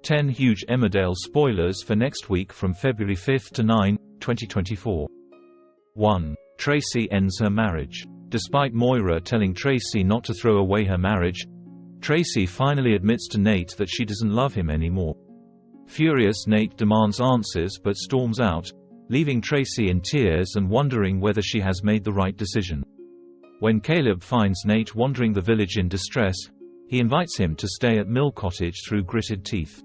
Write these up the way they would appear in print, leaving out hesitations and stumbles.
10 huge Emmerdale spoilers for next week from February 5 to 9, 2024. 1. Tracy ends her marriage. Despite Moira telling Tracy not to throw away her marriage, Tracy finally admits to Nate that she doesn't love him anymore. Furious, Nate demands answers but storms out, leaving Tracy in tears and wondering whether she has made the right decision. When Caleb finds Nate wandering the village in distress, he invites him to stay at Mill Cottage through gritted teeth.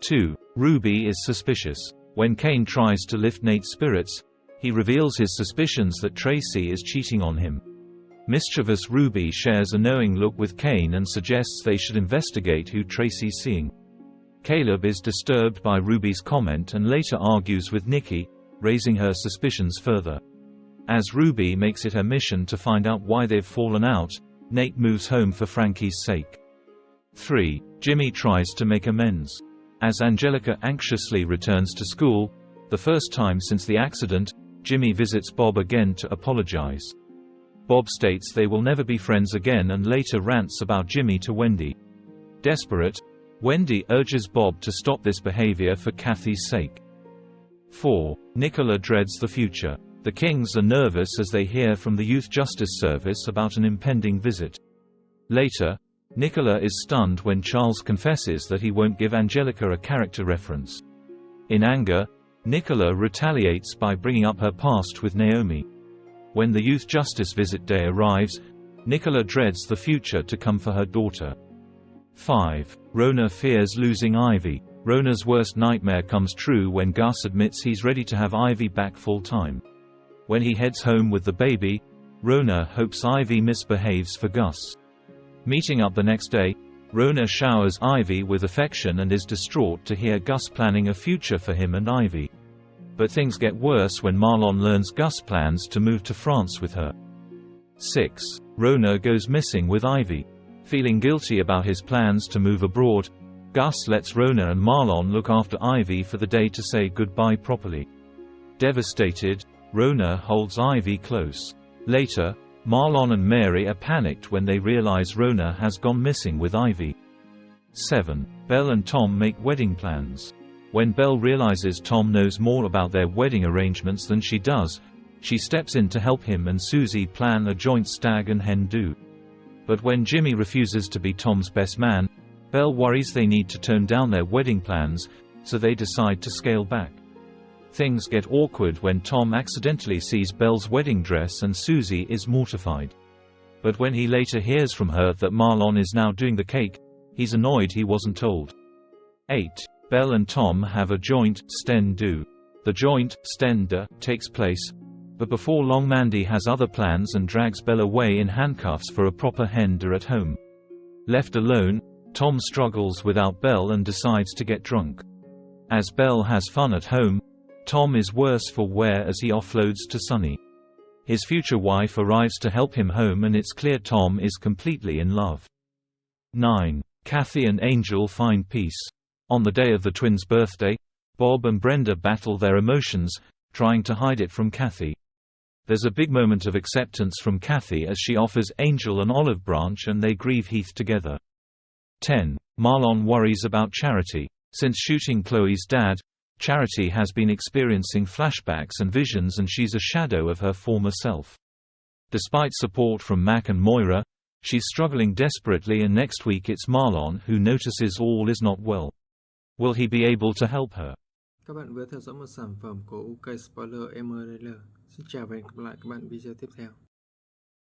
2. Ruby is suspicious. When Kane tries to lift Nate's spirits, he reveals his suspicions that Tracy is cheating on him. Mischievous Ruby shares a knowing look with Kane and suggests they should investigate who Tracy's seeing. Caleb is disturbed by Ruby's comment and later argues with Nikki, raising her suspicions further. As Ruby makes it her mission to find out why they've fallen out, Nate moves home for Frankie's sake. 3. Jimmy tries to make amends. As Angelica anxiously returns to school, the first time since the accident, Jimmy visits Bob again to apologize. Bob states they will never be friends again and later rants about Jimmy to Wendy. Desperate, Wendy urges Bob to stop this behavior for Cathy's sake. 4. Nicola dreads the future. The Kings are nervous as they hear from the Youth Justice Service about an impending visit. Later, Nicola is stunned when Charles confesses that he won't give Angelica a character reference. In anger, Nicola retaliates by bringing up her past with Naomi. When the Youth Justice visit day arrives, Nicola dreads the future to come for her daughter. 5. Rhona fears losing Ivy. Rhona's worst nightmare comes true when Gus admits he's ready to have Ivy back full-time. When he heads home with the baby, Rhona hopes Ivy misbehaves for Gus. Meeting up the next day, Rhona showers Ivy with affection and is distraught to hear Gus planning a future for him and Ivy. But things get worse when Marlon learns Gus plans to move to France with her. 6. Rhona goes missing with Ivy. Feeling guilty about his plans to move abroad, Gus lets Rhona and Marlon look after Ivy for the day to say goodbye properly. Devastated, Rhona holds Ivy close. Later, Marlon and Mary are panicked when they realize Rhona has gone missing with Ivy. 7. Belle and Tom make wedding plans. When Belle realizes Tom knows more about their wedding arrangements than she does, she steps in to help him and Susie plan a joint stag and hen do. But when Jimmy refuses to be Tom's best man, Belle worries they need to tone down their wedding plans, so they decide to scale back. Things get awkward when Tom accidentally sees Belle's wedding dress and Susie is mortified. But when he later hears from her that Marlon is now doing the cake, he's annoyed he wasn't told. 8. Belle and Tom have a joint sten do. The joint sten do takes place, but before long Mandy has other plans and drags Belle away in handcuffs for a proper hen do at home. Left alone, Tom struggles without Belle and decides to get drunk. As Belle has fun at home, Tom is worse for wear as he offloads to Sunny. His future wife arrives to help him home and it's clear Tom is completely in love. 9. Cathy and Angel find peace. On the day of the twins' birthday, Bob and Brenda battle their emotions, trying to hide it from Cathy. There's a big moment of acceptance from Cathy as she offers Angel an olive branch and they grieve Heath together. 10. Marlon worries about Charity. Since shooting Chloe's dad, Charity has been experiencing flashbacks and visions and she's a shadow of her former self. Despite support from Mac and Moira, she's struggling desperately and next week it's Marlon who notices all is not well. Will he be able to help her? Các bạn vừa theo dõi một sản phẩm của UK Spoiler Emmerdale. Xin chào và hẹn gặp lại các bạn video tiếp theo.